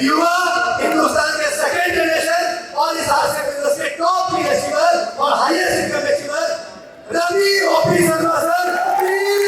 युवा हिंदुस्तान के second generation और इस हास्य बिजनेस के टॉप की अचीवर और highest income achiever Ravi OP Sharma sir, please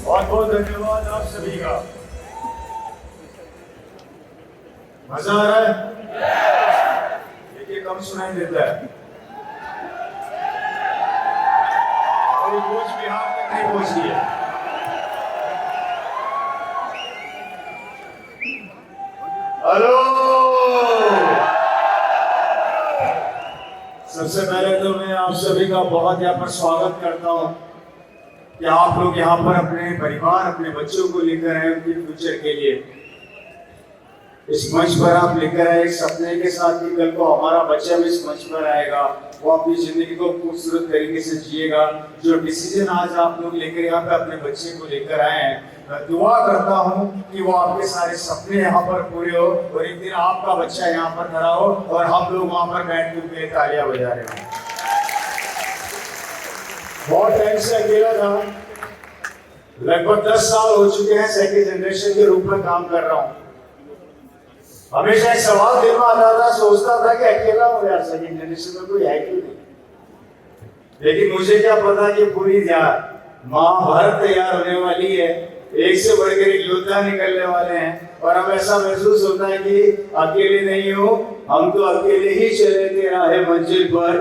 बहुत बहुत धन्यवाद आप सभी का। मजा आ रहा है? देखिए कम सुनाई देता है, और कोच बिहार तक नहीं पहुंची है। हेलो, सबसे पहले तो मैं आप सभी का बहुत यहाँ पर स्वागत करता हूँ कि आप लोग यहाँ पर अपने परिवार, अपने बच्चों को लेकर आए उनके फ्यूचर के लिए। इस मंच पर आप लेकर आए एक सपने के साथ कि कल को हमारा बच्चा भी इस मंच पर आएगा, वो अपनी जिंदगी को खूबसूरत तरीके से जिएगा। जो डिसीजन आज आप लोग लेकर यहाँ पे अपने बच्चे को लेकर आए हैं, मैं दुआ करता हूँ कि वो आपके सारे सपने यहाँ पर पूरे हो और एक दिन आपका बच्चा यहाँ पर खड़ा हो और हम लोग वहाँ पर बैठ के उनके तालियां बजा रहे हो। बहुत टाइम से अकेला था, लगभग 10 साल हो चुके हैं सेकंड जनरेशन के रूप में काम कर रहा हूँ। हमेशा एक सवाल दिल में आता था, सोचता था कि अकेला हो यार, सेकंड जनरेशन में कोई है क्यों नहीं। लेकिन मुझे क्या पता कि पूरी महाभारत तैयार होने वाली है, एक से बढ़कर एक योद्धा निकलने वाले हैं और अब ऐसा महसूस होता है कि अकेले नहीं हो, हम तो अकेले ही चले थे राहे मंजिल पर।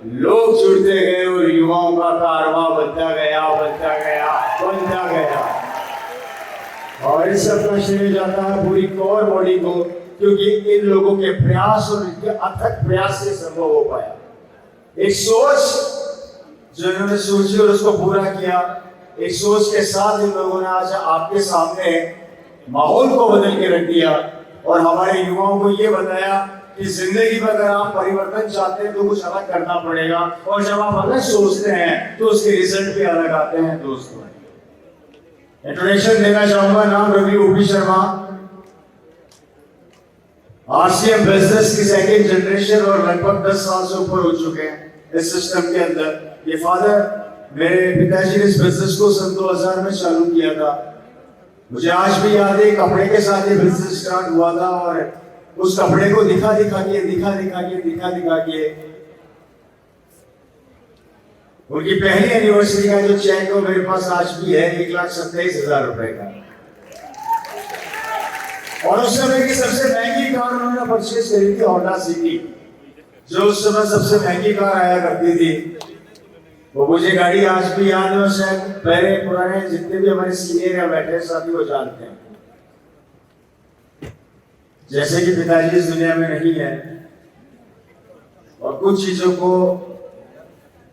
लोग जुड़ते गए और युवाओं का कारवां बनता गया, बनता गया, बनता गया। और इस सब का श्रेय जाता है पूरी कोर बॉडी को, क्योंकि इन लोगों के प्रयास और इनके अथक प्रयास से संभव हो पाया। एक सोच जो इन्होंने सोची और उसको पूरा किया, एक सोच के साथ इन लोगों ने आज आपके सामने माहौल को बदल के रख दिया और हमारे युवाओं को ये बताया कि जिंदगी में अगर आप परिवर्तन चाहते हैं तो कुछ अलग करना पड़ेगा, और जब आप अलग सोचते हैं तो उसके रिजल्ट भी अलग आते हैं। दोस्तों, इंट्रोडक्शन देना चाहूंगा, नाम Ravi OP Sharma, RCM business की सेकेंड जनरेशन और लगभग 10 साल से ऊपर हो चुके हैं इस सिस्टम के अंदर। ये फादर, मेरे पिताजी ने इस बिजनेस को सन 2000 में चालू किया था। मुझे आज भी याद है, कपड़े के साथ ये बिजनेस स्टार्ट हुआ था और उस कपड़े को दिखा दिखा के उनकी पहली एनिवर्सरी का जो चेक वो मेरे पास आज भी है, 1,27,000 रुपए का। और उस समय की सबसे महंगी कार उन्होंने परचेज करी थी, होंडा सिटी, जो उस समय सबसे महंगी कार आया करती थी। वो मुझे गाड़ी आज भी याद है, और शायद पहले पुराने जितने भी हमारे सीनियर या बैठे साथी वो जानते हैं। जैसे कि पिताजी इस दुनिया में नहीं है और कुछ चीजों को,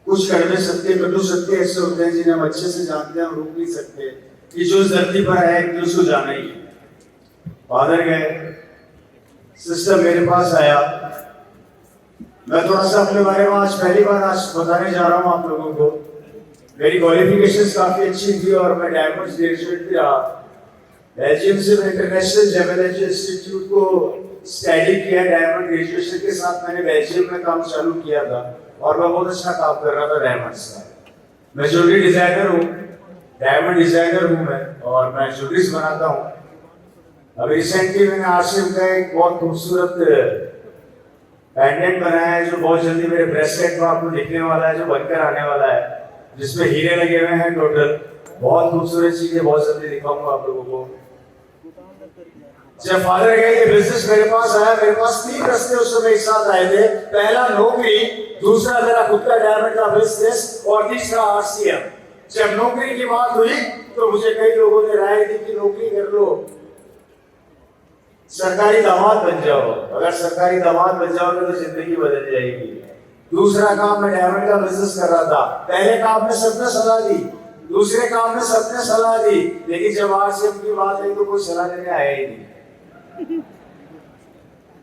कुछ कड़वे सत्य, कटु सत्य ऐसे होते हैं जिन्हें हम अच्छे से जानते हैं और रोक नहीं सकते कि जो इस धरती पर आया है उसको जाना ही है। फादर गए, सिस्टर मेरे पास आया, मैं थोड़ा सा अपने बारे में आज पहली बार बताने जा रहा हूँ आप लोगों को। मेरी क्वालिफिकेशंस काफी अच्छी थी और मैं डायमंड्स ग्रेजुएट भी रहा। बेल्जियम से मैं इंटरनेशनल जेमिनी इंस्टीट्यूट को स्टडी किया, डायमंड ग्रेजुएशन के साथ मैंने बेल्जियम में काम चालू किया था और मैं बहुत अच्छा काम कर रहा था डायमंड्स का। मैं ज्वेलरी डिजाइनर हूँ, डायमंड डिजाइनर हूँ मैं, और मैं ज्वेलरीज बनाता हूँ। अभी रिसेंटली मैंने आरसीएम का एक बहुत खूबसूरत पेंडेंट बनाया है जो बहुत जल्दी मेरे ब्रेसलेट में आपको दिखने वाला है, जो बनकर आने वाला है, जिसमें हीरे लगे हुए हैं टोटल। बहुत खूबसूरत चीज है, बहुत जल्दी दिखाऊंगा आप लोगों को। जब फादर गए, ये बिजनेस मेरे पास आया, मेरे पास 3 रास्ते उस समय एक साथ आए थे। पहला नौकरी, दूसरा मेरा खुद का डायमंड का बिजनेस और तीसरा आरसीएम। जब नौकरी की बात हुई तो मुझे कई लोगों ने राय दी कि नौकरी कर लो, सरकारी दामाद बन जाओ। अगर सरकारी दामाद बन जाओगे तो जिंदगी बदल जाएगी। दूसरा काम, मैं डायमंड का बिजनेस कर रहा था। पहले काम में सबने सलाह दी, दूसरे काम में सबने सलाह दी, लेकिन जब आरसीएम की बात आई तो कोई सलाह देने आया ही नहीं।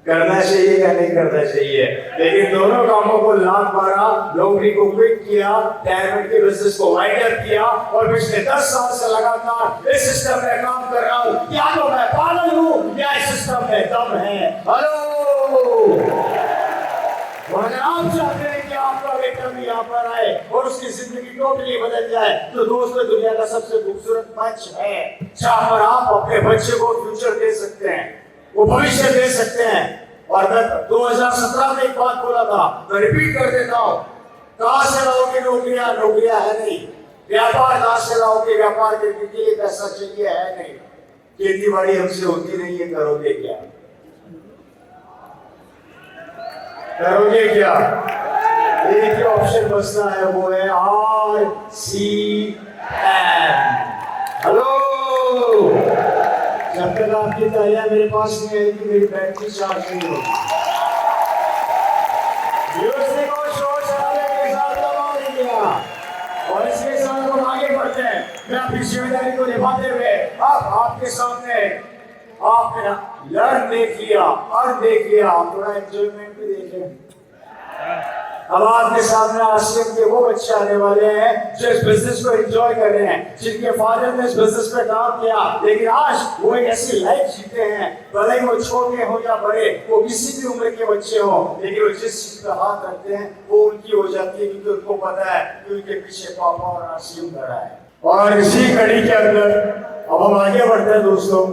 करना चाहिए या नहीं करना चाहिए, लेकिन दोनों कामों को लात मारा, नौकरी को क्विट किया, डायमंड के बिजनेस को वाइड अप किया और पिछले 10 साल से लगातार इस सिस्टम में काम कर रहा हूं। या तो मैं पागल हूं या इस सिस्टम में दम है। हेलो, अगर आप चाहते हैं कि आपका बेटा भी यहाँ पर आए और उसकी जिंदगी टोटली बदल जाए, तो दोस्तों दुनिया का सबसे खूबसूरत मंच है जहाँ पर आप अपने बच्चे को फ्यूचर दे सकते हैं, वो भविष्य दे सकते हैं। और मैं 2017 में एक बात बोला था, मैं रिपीट कर देता हूँ, कहाँ से लाओगे नौकरियां? नौकरियां है नहीं। व्यापार कहाँ से लाओगे? व्यापार करने के लिए पैसा चाहिए, है नहीं। खेती बाड़ी हमसे होती नहीं है, करोगे क्या? करोगे क्या? एक ही ऑप्शन बचना है, वो है RCM। हेलो, जब तक आपकी तालियां मेरे पास नहीं आएगी मेरी बैटरी चार्ज नहीं होगी। म्यूजिक और शोर शराबे के साथ दबा दिया और इसके साथ हम आगे बढ़ते हैं। मैं अपनी जिम्मेदारी को निभाते हुए अब आपके सामने आपने लर्न देख लिया, अर्न देख लिया, आप थोड़ा एंजॉयमेंट भी देखें। अब आपके सामने RCM के वो बच्चे आने वाले हैं जो इस बिजनेस को एंजॉय कर रहे हैं, जिनके फादर ने इस बिजनेस पे काम किया, लेकिन आज वो एक ऐसी लाइफ जीते हैं, भले ही वो छोटे हो या बड़े, वो किसी भी उम्र के बच्चे हो, लेकिन वो जिस चीज पे हाथ रखते हैं वो उनकी हो जाती है, क्योंकि उनको पता है कि उनके पीछे पापा और RCM खड़ा है। और इसी कड़ी के अंदर अब हम आगे बढ़ते हैं दोस्तों।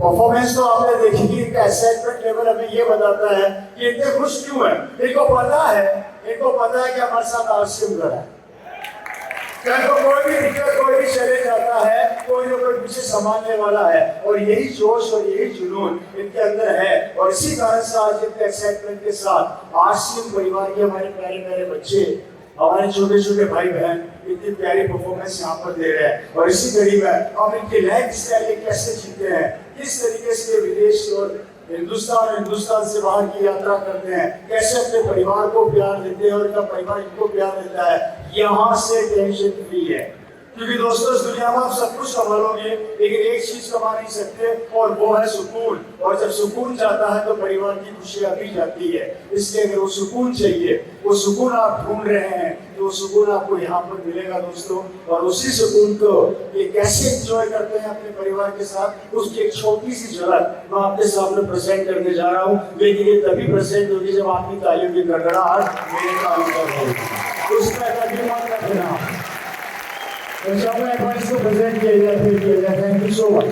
परफॉर्मेंस तो आपने देखी कि इनका एक्साइटमेंट लेवल हमें ये बताता है कि इतने खुश क्यों है। इनको पता है कि हमारे साथ RCM खड़ा है। कल को कोई भी दिक्कत, कोई भी चले जाता है, कोई ना कोई पीछे संभालने वाला है, और यही जोश और यही जुनून इनके अंदर है। और इसी कारण से आज इतने एक्साइटमेंट के साथ RCM परिवार के हमारे प्यारे प्यारे बच्चे, हमारे छोटे छोटे भाई बहन इतनी प्यारी परफॉर्मेंस यहाँ पर दे रहे हैं। और इसी कड़ी में हम इनकी लाइफ स्टाइल कैसे जीते हैं, किस तरीके से विदेश और हिंदुस्तान से बाहर की यात्रा करते हैं, कैसे अपने परिवार को प्यार देते हैं और इनका परिवार इनको प्यार देता है, यहाँ से टेंशन फ्री है। क्योंकि दोस्तों इस दुनिया में आप सब कुछ कमा लोगे, लेकिन एक चीज कमा नहीं सकते और वो है सुकून। और जब सुकून जाता है तो परिवार की खुशियां भी जाती है। इसलिए अगर वो सुकून चाहिए, वो सुकून आप ढूंढ रहे हैं, तो वो सुकून आपको यहाँ पर मिलेगा दोस्तों। और उसी सुकून को ये कैसे एंजॉय करते हैं अपने परिवार के साथ, उसकी एक छोटी सी झलक मैं आपके सामने प्रेजेंट करने जा रहा हूँ। लेकिन ये तभी प्रेजेंट होगी जब आपकी तालियों की गड़गड़ाहट मेरे कान पर होगी। उसमें कभी मत रखना। तो चाहूँगा एक बार इसको प्रेजेंट किया जाए। Thank you so much.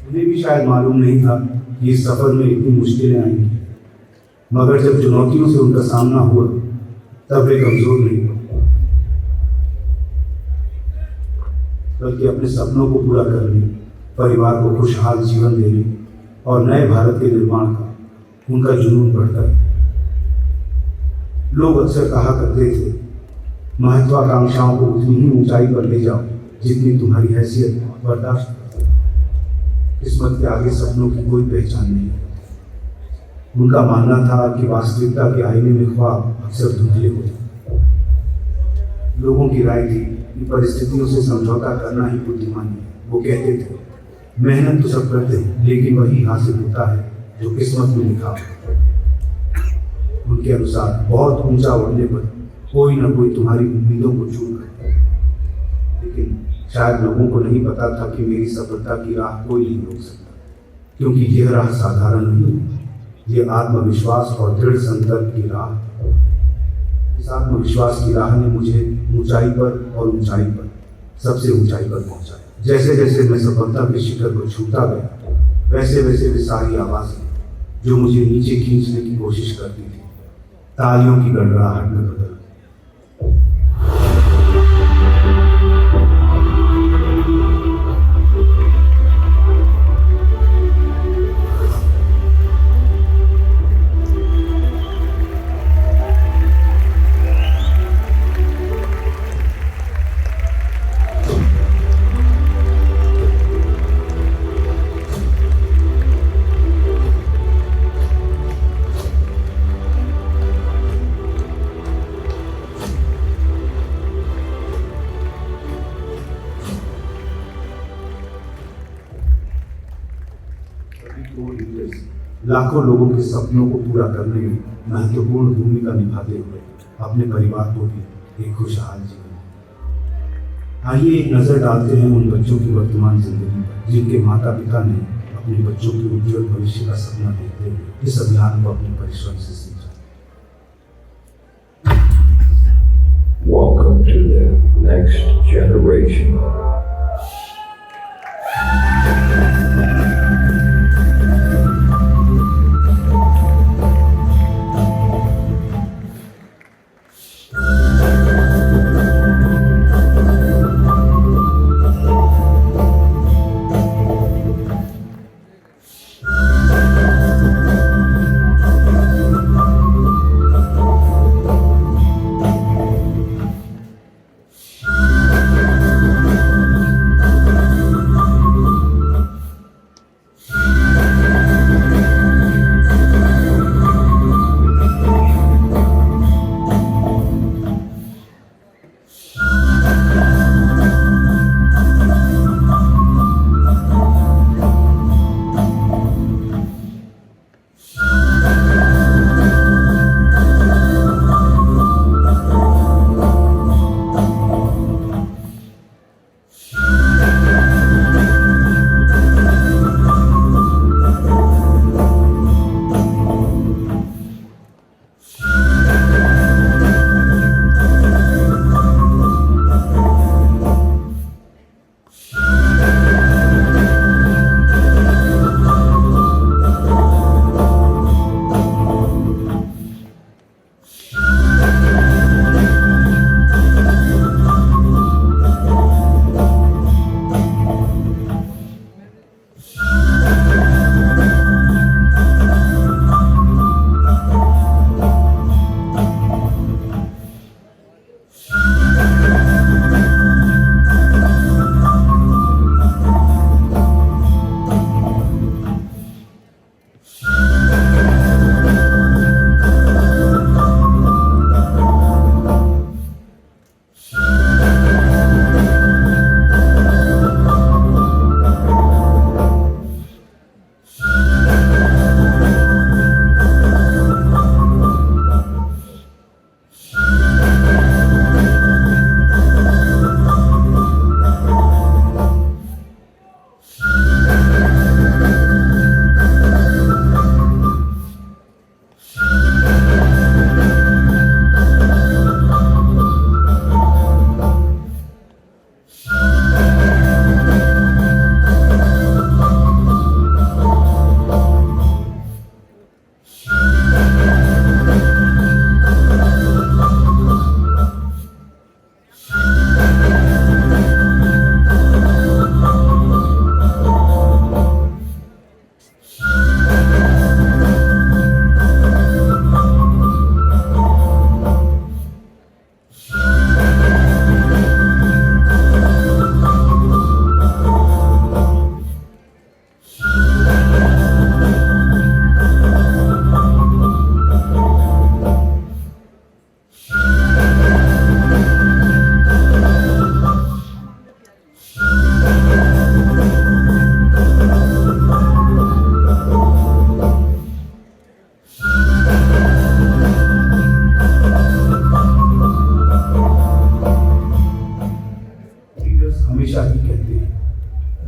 मुझे भी शायद मालूम नहीं था कि इस सफर में इतनी मुश्किलें आएंगी, मगर जब चुनौतियों से उनका सामना हुआ तब वे कमजोर नहीं हुए, बल्कि अपने सपनों को पूरा करने, परिवार को खुशहाल जीवन देने और नए भारत के निर्माण का उनका जुनून बढ़ता है। लोग अक्सर कहा करते थे, महत्वाकांक्षाओं को उतनी ही ऊंचाई पर ले जाओ जितनी तुम्हारी हैसियत बर्दाश्त करती है। किस्मत के आगे सपनों की कोई पहचान नहीं है। उनका मानना था कि वास्तविकता के आईने में ख्वाब अक्सर धुंधले होते हैं। लोगों की राय थी कि परिस्थितियों से समझौता करना ही बुद्धिमानी है। वो कहते थे, मेहनत तो सब करते हैं, लेकिन वही हासिल होता है जो किस्मत में लिखा है। उनके अनुसार बहुत ऊंचा उड़ने पर कोई ना कोई तुम्हारी उम्मीदों को चूक करता है। लेकिन शायद लोगों को नहीं पता था कि मेरी सफलता की राह कोई नहीं रोक सकता, क्योंकि यह राह साधारण नहीं है। ये आत्मविश्वास और दृढ़ संकल्प की राह। इस आत्मविश्वास की राह ने मुझे ऊंचाई पर और ऊंचाई पर, सबसे ऊंचाई पर पहुंचाया। जैसे जैसे मैं सफलता के शिखर को छूता गया, वैसे वैसे वे सारी आवाजें जो मुझे नीचे खींचने की कोशिश करती थी, तालियों की गड़गड़ाहट में बदल गई। लाखों लोगों के सपनों को पूरा करने में महत्वपूर्ण भूमिका निभाते हुए अपने परिवार को भी एक खुशहाल जीवन। आइए एक नजर डालते हैं उन बच्चों की वर्तमान जिंदगी पर जिनके माता पिता ने अपने बच्चों के उज्जवल भविष्य का सपना देखते हुए इस अभियान को अपने परिश्रम से सींचा। Welcome to the next generation.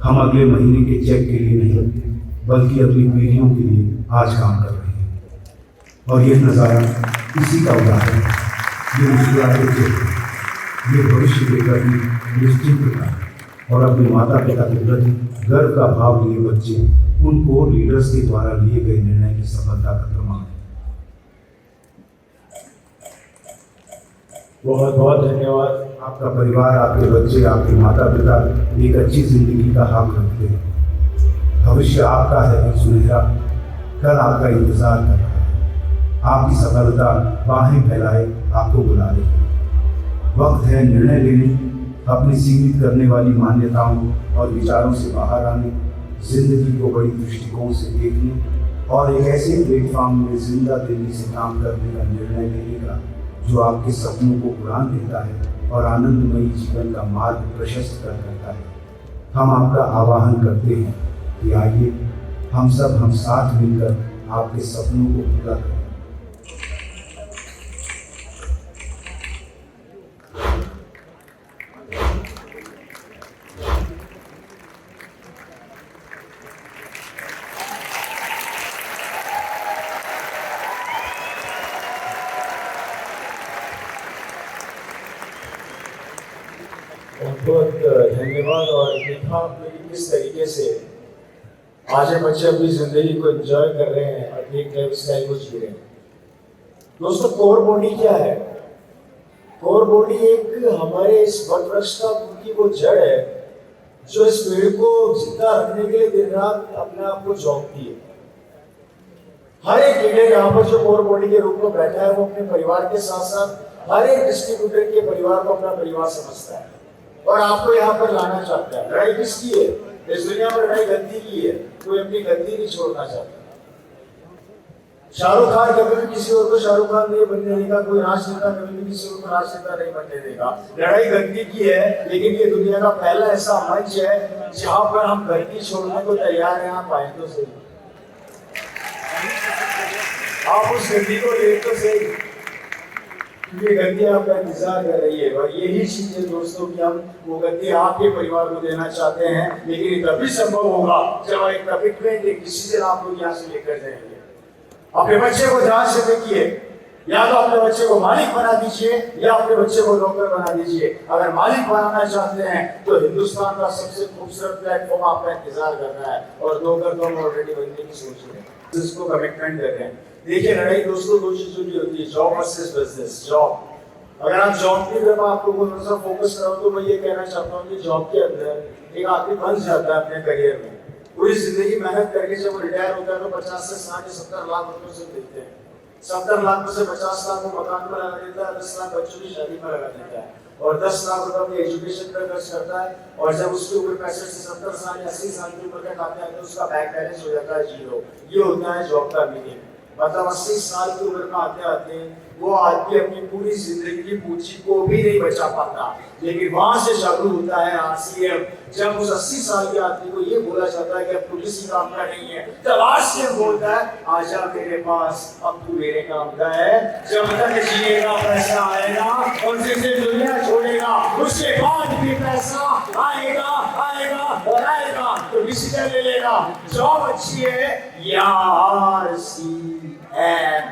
हम अगले महीने के चेक के लिए नहीं बल्कि अपनी पीढ़ियों के लिए आज काम कर रहे हैं। और यह नज़ारा इसी का उदाहरण है। ये मुस्कुराते चेहरे, ये भविष्य के प्रति निश्चिंतता और अपने माता पिता के प्रति गर्व का भाव लिए बच्चे उन कोर लीडर्स के द्वारा लिए गए निर्णय की सफलता का प्रमाण है। बहुत बहुत धन्यवाद। आपका परिवार, आपके बच्चे, आपके माता पिता एक अच्छी जिंदगी का हक रखते हैं। भविष्य आपका है एक सुनहरा, कल आपका इंतजार कर रहा है। आपकी सफलता बाहें फैलाए आपको बुला रही है। वक्त है निर्णय लेने, अपनी सीमित करने वाली मान्यताओं और विचारों से बाहर आने, जिंदगी को बड़ी दृष्टिकोण से देखने और एक ऐसे प्लेटफॉर्म में जिंदा दिल्ली से काम करने का निर्णय लेने का जो आपके सपनों को उड़ान देता है और आनंदमयी जीवन का मार्ग प्रशस्त करता है। हम आपका आह्वान करते हैं कि आइए हम साथ मिलकर आपके सपनों को पूरा करें। बहुत धन्यवाद। और देखा आपने कि किस तरीके से आज ये बच्चे अपनी जिंदगी को एंजॉय कर रहे हैं, अपनी एक लाइफ स्टाइल को जी रहे हैं। दोस्तों, कोर बॉडी क्या है? कोर बॉडी एक हमारे इस वट वृक्ष का की वो जड़ है जो इस पेड़ को जिंदा रखने के लिए दिन रात अपने आप को झोंकती है। हर एक लीडर यहाँ पर जो कोर बॉडी के रूप में बैठा है वो अपने परिवार के साथ साथ हर एक डिस्ट्रीब्यूटर के परिवार को अपना परिवार समझता है और आपको यहाँ पर लाना चाहता है। लड़ाई किसकी है? इस दुनिया में लड़ाई गद्दी की है। कोई अपनी गद्दी नहीं छोड़ना चाहता। शाहरुख खान कभी भी किसी और को शाहरुख खान नहीं बनने देगा, कोई राजनेता कभी भी किसी और को राजनेता नहीं बनने देगा। लड़ाई गद्दी की है, लेकिन ये दुनिया का पहला ऐसा मंच है जहाँ पर हम गद्दी छोड़ने को तैयार हैं। आप आए तो सही, आप उस गद्दी को ले तो सही, क्योंकि गद्दी आपका इंतजार कर रही है। और यही चीज है दोस्तों कि हम वो गद्दी आपके परिवार को देना चाहते हैं, लेकिन ये तभी संभव होगा जब एक कमिटमेंट, एक डिसीजन आप लोग यहाँ से लेकर जाएंगे। अपने बच्चे को ध्यान से देखिए, या तो अपने बच्चे को मालिक बना दीजिए या अपने बच्चे को नौकर बना दीजिए। अगर मालिक बनाना चाहते हैं तो हिंदुस्तान का सबसे खूबसूरत प्लेटफॉर्म आपका इंतजार कर रहा है, और नौकर तो हम ऑलरेडी बनने की सोच रहे हैं, जिसको कमिटमेंट कर रहे हैं। देखिए, लड़ाई दोस्तों दो चीजों की होती है, जॉब वर्सेस बिजनेस। जॉब, अगर आप जॉब की तरफ आप लोगों को फोकस करो तो मैं ये कहना चाहता हूँ कि जॉब के अंदर एक आदमी बन जाता है अपने करियर में। पूरी जिंदगी मेहनत करके जब वो रिटायर होता है तो 50 से 60 70 लाख रुपए से मिलते हैं। 70 लाख में से 50 लाख को मकान में लगा देता है, 10 लाख बच्चों की शादी में लगा देता है, और 10 लाख रुपए अपनी एजुकेशन पर खर्च करता है। और जब उसके ऊपर 65 से 70 साल या 80 साल की उम्र तक आते हैं तो उसका बैंक बैलेंस हो जाता है 0। ये होता है जॉब का मीनिंग। मतलब 80 साल की उम्र में आते आते वो आदमी अपनी पूरी जिंदगी की पूंजी को भी नहीं बचा पाता, लेकिन वहां से चालू होता है RCM। जब उस 80 साल के आदमी को ये बोला जाता है कि अब तू किसी काम का नहीं है, तब RCM बोलता है आजा मेरे पास, अब तू मेरे काम का है। जब तक जिएगा पैसा आएगा, और जिसे दुनिया छोड़ेगा उसके बाद भी पैसा आएगा आएगा और आएगा। तो डिसीजन ले लेगा, जॉब अच्छी है या RCM।